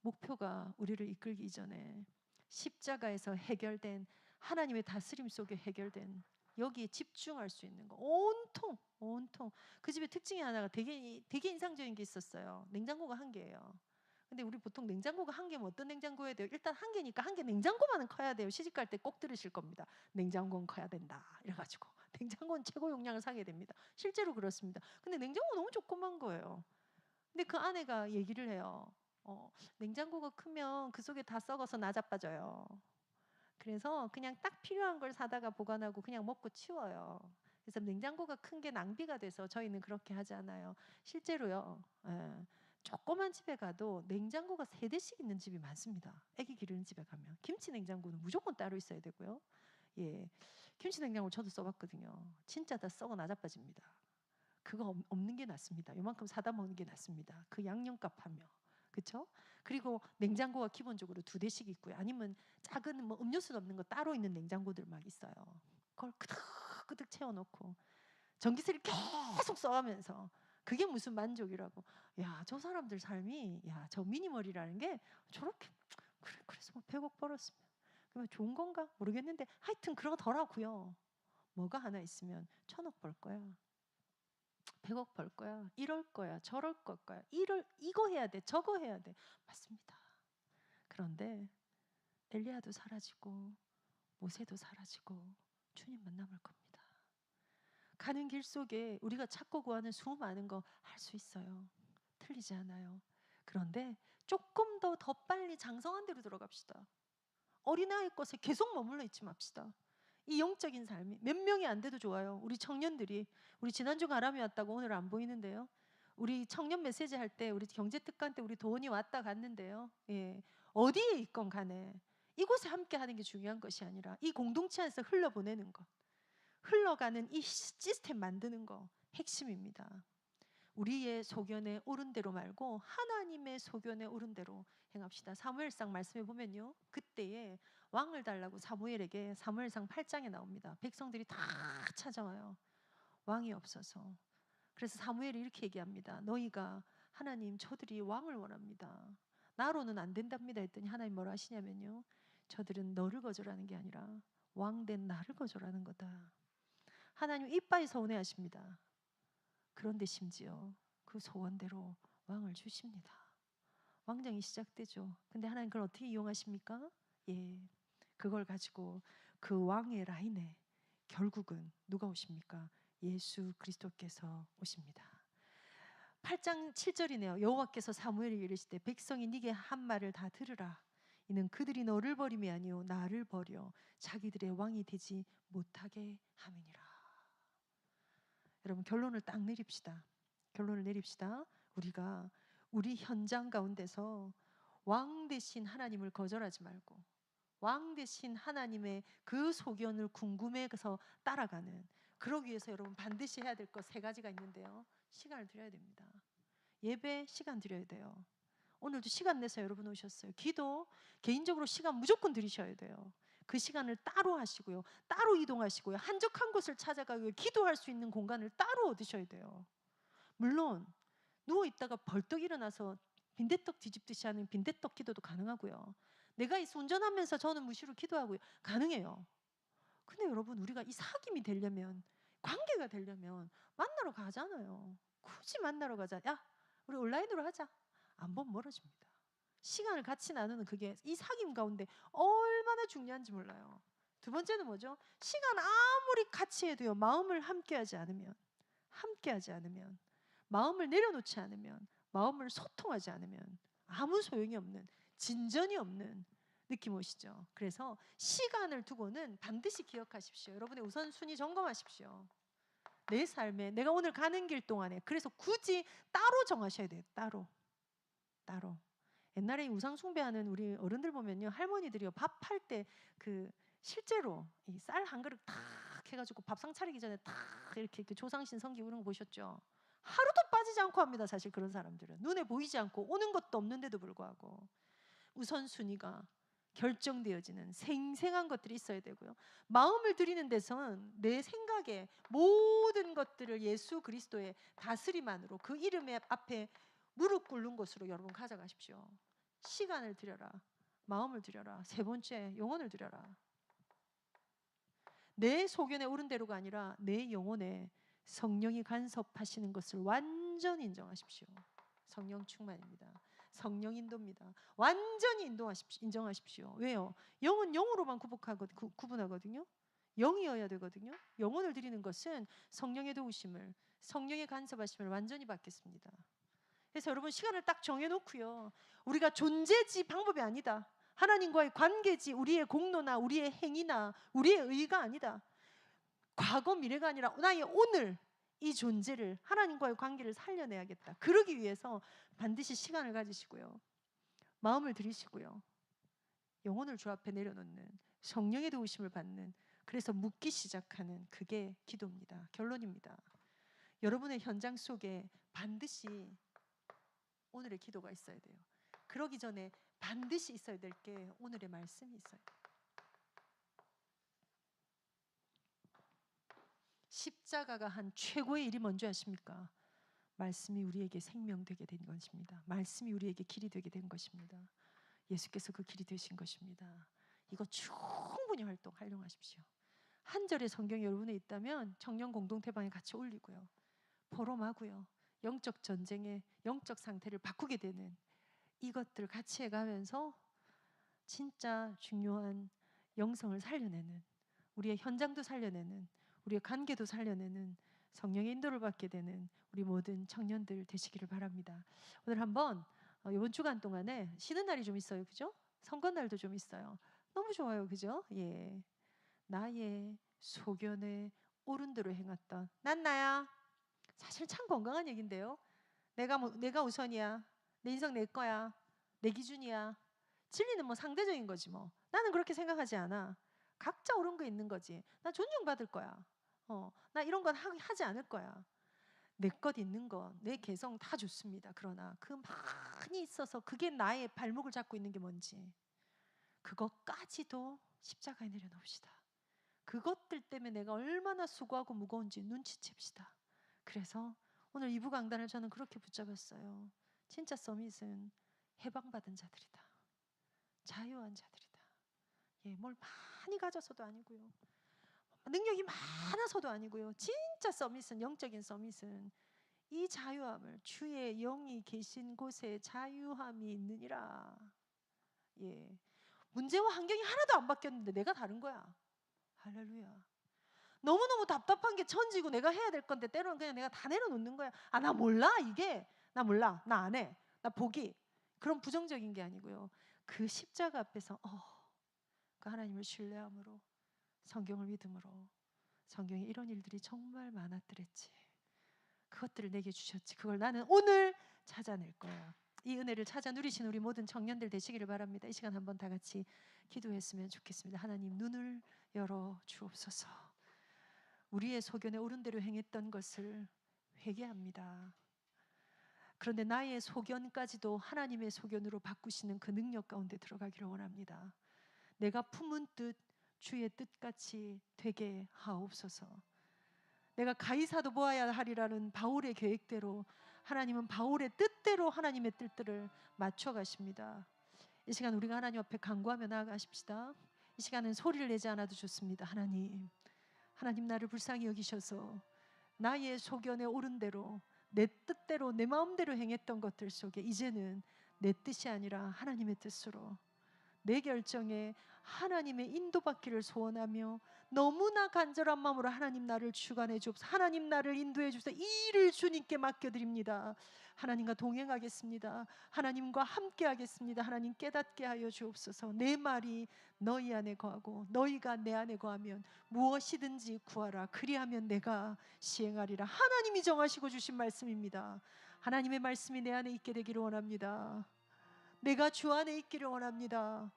목표가 우리를 이끌기 이전에 십자가에서 해결된, 하나님의 다스림 속에 해결된, 여기에 집중할 수 있는 거. 온통. 그 집의 특징이 하나가 되게 인상적인 게 있었어요. 냉장고가 한 개예요. 근데 우리 보통 냉장고가 한 개면 어떤 냉장고여야 돼요? 일단 한 개니까 한 개 냉장고만은 커야 돼요. 시집 갈 때 꼭 들으실 겁니다. 냉장고는 커야 된다. 이래가지고 냉장고는 최고 용량을 사게 됩니다. 실제로 그렇습니다. 근데 냉장고 너무 조그만 거예요. 근데 그 아내가 얘기를 해요. 냉장고가 크면 그 속에 다 썩어서 나자빠져요. 그래서 그냥 딱 필요한 걸 사다가 보관하고 그냥 먹고 치워요. 그래서 냉장고가 큰 게 낭비가 돼서 저희는 그렇게 하지 않아요. 실제로요. 예, 조그만 집에 가도 냉장고가 3대씩 있는 집이 많습니다. 애기 기르는 집에 가면 김치 냉장고는 무조건 따로 있어야 되고요. 예, 김치 냉장고 저도 써봤거든요. 진짜 다 썩어 나자빠집니다. 그거 없는 게 낫습니다. 요만큼 사다 먹는 게 낫습니다. 그 양념값 하며. 그렇죠? 그리고 냉장고가 기본적으로 2대씩 있고요. 아니면 작은 뭐 음료수 넣는 거 따로 있는 냉장고들 막 있어요. 그걸 끄덕끄덕 채워놓고 전기세를 계속 써가면서 그게 무슨 만족이라고. 야, 저 사람들 삶이, 야, 저 미니멀이라는 게 저렇게, 그래서 뭐 100억 벌었으면 그러면 좋은 건가 모르겠는데 하여튼 그러더라고요. 뭐가 하나 있으면 1,000억 벌 거야. 100억 벌 거야. 이럴 거야. 저럴 거야. 이거 해야 돼. 저거 해야 돼. 맞습니다. 그런데 엘리야도 사라지고 모세도 사라지고 주님만 남을 겁니다. 가는 길 속에 우리가 찾고 구하는 수많은 거 할 수 있어요. 틀리지 않아요. 그런데 조금 더 빨리 장성한 대로 들어갑시다. 어린아이 것에 계속 머물러 있지 맙시다. 이 영적인 삶이 몇 명이 안 돼도 좋아요. 우리 청년들이, 우리 지난주 가람이 왔다고 오늘 안 보이는데요. 우리 청년 메시지 할 때, 우리 경제특강 때 우리 도원이 왔다 갔는데요. 예, 어디에 있건 간에 이곳에 함께 하는 게 중요한 것이 아니라 이 공동체 안에서 흘러보내는 것, 흘러가는 이 시스템 만드는 거 핵심입니다. 우리의 소견에 옳은 대로 말고 하나님의 소견에 옳은 대로 행합시다. 사무엘상 말씀해 보면요, 그때에 왕을 달라고 사무엘에게 사무엘상 8장에 나옵니다. 백성들이 다 찾아와요. 왕이 없어서. 그래서 사무엘이 이렇게 얘기합니다. 너희가, 하나님, 저들이 왕을 원합니다. 나로는 안 된답니다 했더니 하나님 뭐라 하시냐면요, 저들은 너를 거절하는 게 아니라 왕된 나를 거절하는 거다. 하나님 이빠이 서운해하십니다. 그런데 심지어 그 소원대로 왕을 주십니다. 왕정이 시작되죠. 근데 하나님 그걸 어떻게 이용하십니까? 예, 그걸 가지고 그 왕의 라인에 결국은 누가 오십니까? 예수 그리스도께서 오십니다. 8장 7절이네요. 여호와께서 사무엘에게 이르시되 백성이 네게 한 말을 다 들으라. 이는 그들이 너를 버림이 아니요 나를 버려 자기들의 왕이 되지 못하게 함이니라. 여러분 결론을 딱 내립시다. 결론을 내립시다. 우리가 우리 현장 가운데서 왕 대신 하나님을 거절하지 말고 왕 대신 하나님의 그 소견을 궁금해서 따라가는, 그러기 위해서 여러분 반드시 해야 될 것 3가지가 있는데요. 시간을 드려야 됩니다. 예배 시간 드려야 돼요. 오늘도 시간 내서 여러분 오셨어요. 기도 개인적으로 시간 무조건 들이셔야 돼요. 그 시간을 따로 하시고요. 따로 이동하시고요. 한적한 곳을 찾아가고 기도할 수 있는 공간을 따로 얻으셔야 돼요. 물론 누워 있다가 벌떡 일어나서 빈대떡 뒤집듯이 하는 빈대떡 기도도 가능하고요. 내가 이 운전하면서 저는 무시로 기도하고요. 가능해요. 근데 여러분 우리가 이 사귐이 되려면, 관계가 되려면 만나러 가잖아요. 굳이 만나러 가자. 야, 우리 온라인으로 하자. 안 보면 멀어집니다. 시간을 같이 나누는 그게 이 사귐 가운데 얼마나 중요한지 몰라요. 두 번째는 뭐죠? 시간 아무리 같이 해도요, 마음을 함께하지 않으면, 마음을 내려놓지 않으면, 마음을 소통하지 않으면 아무 소용이 없는, 진전이 없는 느낌 오시죠? 그래서 시간을 두고는 반드시 기억하십시오. 여러분의 우선순위 점검하십시오. 내 삶에 내가 오늘 가는 길 동안에, 그래서 굳이 따로 정하셔야 돼요. 따로. 옛날에 우상 숭배하는 우리 어른들 보면요, 할머니들이요, 밥할 때 그 실제로 이 쌀 한 그릇 탁 해가지고 밥상 차리기 전에 탁 이렇게 조상신 섬기고 이런 거 보셨죠? 하루도 빠지지 않고 합니다. 사실 그런 사람들은 눈에 보이지 않고 오는 것도 없는데도 불구하고 우선순위가 결정되어지는 생생한 것들이 있어야 되고요. 마음을 들이는 데서는 내 생각에 모든 것들을 예수 그리스도의 다스림 안으로, 그 이름의 앞에 무릎 꿇는 것으로 여러분 가져가십시오. 시간을 들여라. 마음을 들여라. 세 번째, 영혼을 들여라. 내 소견에 오른 대로가 아니라 내 영혼에 성령이 간섭하시는 것을 완전히 인정하십시오. 성령 충만입니다. 성령 인도입니다. 완전히 인정하십시오. 왜요? 영은 영으로만 구분하거든요. 영이어야 되거든요. 영혼을 드리는 것은 성령의 도우심을, 성령의 간섭하심을 완전히 받겠습니다. 그래서 여러분, 시간을 딱 정해놓고요, 우리가 존재지 방법이 아니다, 하나님과의 관계지 우리의 공로나 우리의 행위나 우리의 의가 아니다, 과거 미래가 아니라 나의 오늘 이 존재를, 하나님과의 관계를 살려내야겠다. 그러기 위해서 반드시 시간을 가지시고요, 마음을 들이시고요, 영혼을 주 앞에 내려놓는, 성령의 도우심을 받는, 그래서 묻기 시작하는, 그게 기도입니다. 결론입니다. 여러분의 현장 속에 반드시 오늘의 기도가 있어야 돼요. 그러기 전에 반드시 있어야 될 게 오늘의 말씀이 있어요. 십자가가 한 최고의 일이 뭔지 아십니까? 말씀이 우리에게 생명되게 된 것입니다. 말씀이 우리에게 길이 되게 된 것입니다. 예수께서 그 길이 되신 것입니다. 이거 충분히 활용하십시오. 한 절의 성경이 여러분에 있다면 청년 공동체방에 같이 올리고요, 포럼하고요, 영적 전쟁의 영적 상태를 바꾸게 되는 이것들을 같이 해가면서 진짜 중요한 영성을 살려내는, 우리의 현장도 살려내는, 우리의 관계도 살려내는 성령의 인도를 받게 되는 우리 모든 청년들 되시기를 바랍니다. 오늘 한번 이번 주간 동안에 쉬는 날이 좀 있어요, 그죠? 선거날도 좀 있어요. 너무 좋아요, 그죠? 예, 나의 소견에 옳은 대로 행했던 난 나야. 사실 참 건강한 얘기인데요. 내가 우선이야. 내 인생 내 거야. 내 기준이야. 진리는 뭐 상대적인 거지 뭐. 나는 그렇게 생각하지 않아. 각자 옳은 거 있는 거지. 나 존중받을 거야. 나 이런 건 하지 않을 거야. 내 것 있는 거, 내 개성 다 좋습니다. 그러나 그 많이 있어서 그게 나의 발목을 잡고 있는 게 뭔지, 그것까지도 십자가에 내려놓읍시다. 그것들 때문에 내가 얼마나 수고하고 무거운지 눈치챕시다. 그래서 오늘 2부 강단을 저는 그렇게 붙잡았어요. 진짜 서밋은 해방받은 자들이다. 자유한 자들이다. 예, 뭘 많이 가져서도 아니고요, 능력이 많아서도 아니고요. 진짜 서밋은, 영적인 서밋은 이 자유함을, 주의 영이 계신 곳에 자유함이 있느니라. 예, 문제와 환경이 하나도 안 바뀌었는데 내가 다른 거야. 할렐루야. 너무너무 답답한 게 천지고 내가 해야 될 건데 때로는 그냥 내가 다 내려놓는 거야. 아, 나 몰라 이게. 나 몰라. 나 안 해. 나 포기. 그런 부정적인 게 아니고요, 그 십자가 앞에서 그 하나님을 신뢰함으로, 성경을 믿음으로, 성경에 이런 일들이 정말 많았더랬지, 그것들을 내게 주셨지, 그걸 나는 오늘 찾아낼 거야. 이 은혜를 찾아 누리신 우리 모든 청년들 되시기를 바랍니다. 이 시간 한번 다 같이 기도했으면 좋겠습니다. 하나님, 눈을 열어 주옵소서. 우리의 소견에 옳은 대로 행했던 것을 회개합니다. 그런데 나의 소견까지도 하나님의 소견으로 바꾸시는 그 능력 가운데 들어가기를 원합니다. 내가 품은 뜻 주의 뜻같이 되게 하옵소서. 내가 가이사도 보아야 하리라는 바울의 계획대로, 하나님은 바울의 뜻대로 하나님의 뜻들을 맞춰 가십니다. 이 시간 우리가 하나님 앞에 간구하며 나아가십시다. 이 시간은 소리를 내지 않아도 좋습니다. 하나님 나를 불쌍히 여기셔서 나의 소견에 옳은 대로, 내 뜻대로, 내 마음대로 행했던 것들 속에 이제는 내 뜻이 아니라 하나님의 뜻으로, 내 결정에 하나님의 인도받기를 소원하며 너무나 간절한 마음으로 하나님 나를 주관해 주옵소서. 하나님 나를 인도해 주옵소서. 이 일을 주님께 맡겨드립니다. 하나님과 동행하겠습니다. 하나님과 함께하겠습니다. 하나님 깨닫게 하여 주옵소서. 내 말이 너희 안에 거하고 너희가 내 안에 거하면 무엇이든지 구하라. 그리하면 내가 시행하리라. 하나님이 정하시고 주신 말씀입니다. 하나님의 말씀이 내 안에 있게 되기를 원합니다. 내가 주 안에 있기를 원합니다.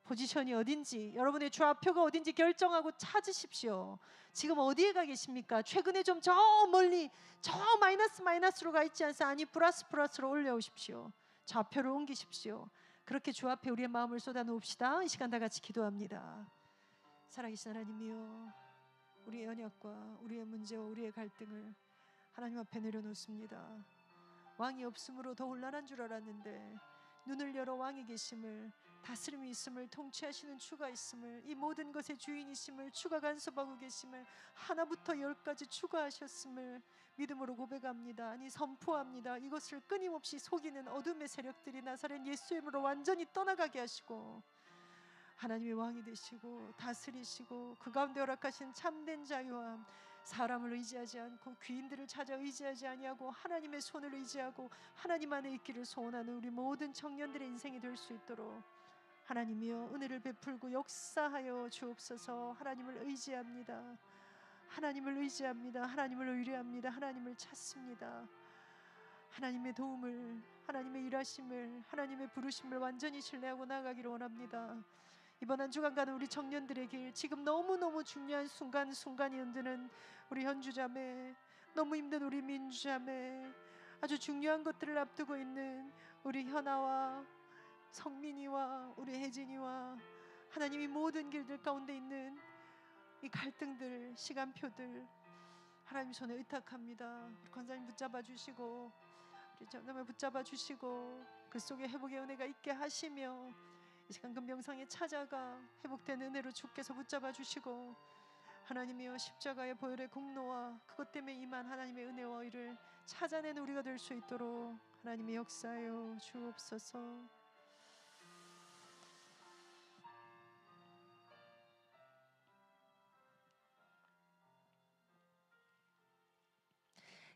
포지션이 어딘지, 여러분의 좌표가 어딘지 결정하고 찾으십시오. 지금 어디에 가 계십니까? 최근에 좀 저 멀리 저 마이너스로 가 있지 않습니까? 아니 플러스로 올려오십시오. 좌표를 옮기십시오. 그렇게 주 앞에 우리의 마음을 쏟아놓읍시다. 이 시간 다 같이 기도합니다. 살아계신 하나님이여, 우리의 언약과 우리의 문제와 우리의 갈등을 하나님 앞에 내려놓습니다. 왕이 없으므로 더 혼란한 줄 알았는데 눈을 열어 왕이 계심을, 다스림이 있음을, 통치하시는 주가 있음을, 이 모든 것의 주인이심을, 주가 간섭하고 계심을, 하나부터 10까지 추가하셨음을 믿음으로 고백합니다. 아니 선포합니다. 이것을 끊임없이 속이는 어둠의 세력들이 나사렛 예수의 이름으로 완전히 떠나가게 하시고, 하나님의 왕이 되시고 다스리시고 그 가운데 허락하신 참된 자유함, 사람을 의지하지 않고 귀인들을 찾아 의지하지 아니하고 하나님의 손을 의지하고 하나님 안에 있기를 소원하는 우리 모든 청년들의 인생이 될 수 있도록 하나님이여 은혜를 베풀고 역사하여 주옵소서. 하나님을 의지합니다. 하나님을 의지합니다. 하나님을 의뢰합니다. 하나님을 찾습니다. 하나님의 도움을, 하나님의 일하심을, 하나님의 부르심을 완전히 신뢰하고 나아가기를 원합니다. 이번 한 주간간은 우리 청년들에게 지금 너무너무 중요한 순간순간이 흔드는 우리 현주자매, 너무 힘든 우리 민주자매, 아주 중요한 것들을 앞두고 있는 우리 현아와 성민이와 우리 혜진이와 하나님이 모든 길들 가운데 있는 이 갈등들, 시간표들 하나님 손에 의탁합니다. 권사님 붙잡아 주시고, 우리 전남을 붙잡아 주시고 그 속에 회복의 은혜가 있게 하시며, 이 시간 금명상에 찾아가 회복된 은혜로 주께서 붙잡아 주시고, 하나님이여 십자가의 보혈의 공로와 그것 때문에 임한 하나님의 은혜와 의를 찾아내는 우리가 될 수 있도록 하나님의 역사하여 주옵소서.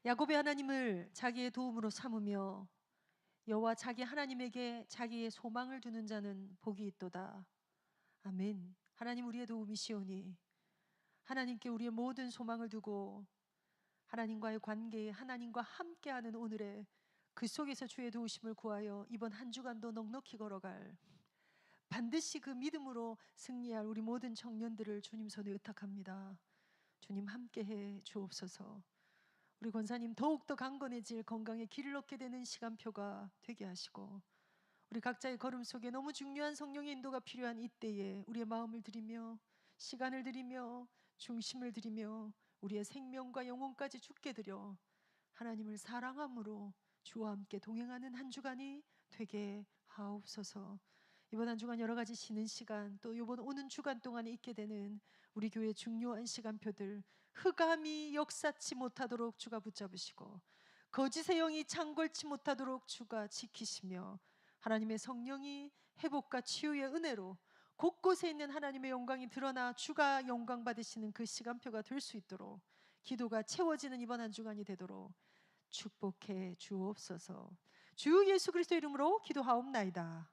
야곱의 하나님을 자기의 도움으로 삼으며 여호와 자기 하나님에게 자기의 소망을 두는 자는 복이 있도다. 아멘. 하나님 우리의 도움이시오니 하나님께 우리의 모든 소망을 두고 하나님과의 관계에 하나님과 함께하는 오늘의 그 속에서 주의 도우심을 구하여 이번 한 주간도 넉넉히 걸어갈, 반드시 그 믿음으로 승리할 우리 모든 청년들을 주님 손에 의탁합니다. 주님 함께해 주옵소서. 우리 권사님 더욱더 강건해질 건강의 길을 얻게 되는 시간표가 되게 하시고, 우리 각자의 걸음 속에 너무 중요한 성령의 인도가 필요한 이때에 우리의 마음을 드리며 시간을 드리며 중심을 드리며 우리의 생명과 영혼까지 주께 드려 하나님을 사랑함으로 주와 함께 동행하는 한 주간이 되게 하옵소서. 이번 한 주간 여러 가지 쉬는 시간, 또 이번 오는 주간 동안에 있게 되는 우리 교회의 중요한 시간표들 흑암이 역사치 못하도록 주가 붙잡으시고 거짓의 영이 창궐치 못하도록 주가 지키시며, 하나님의 성령이 회복과 치유의 은혜로 곳곳에 있는 하나님의 영광이 드러나 주가 영광 받으시는 그 시간표가 될 수 있도록, 기도가 채워지는 이번 한 주간이 되도록 축복해 주옵소서. 주 예수 그리스도 이름으로 기도하옵나이다.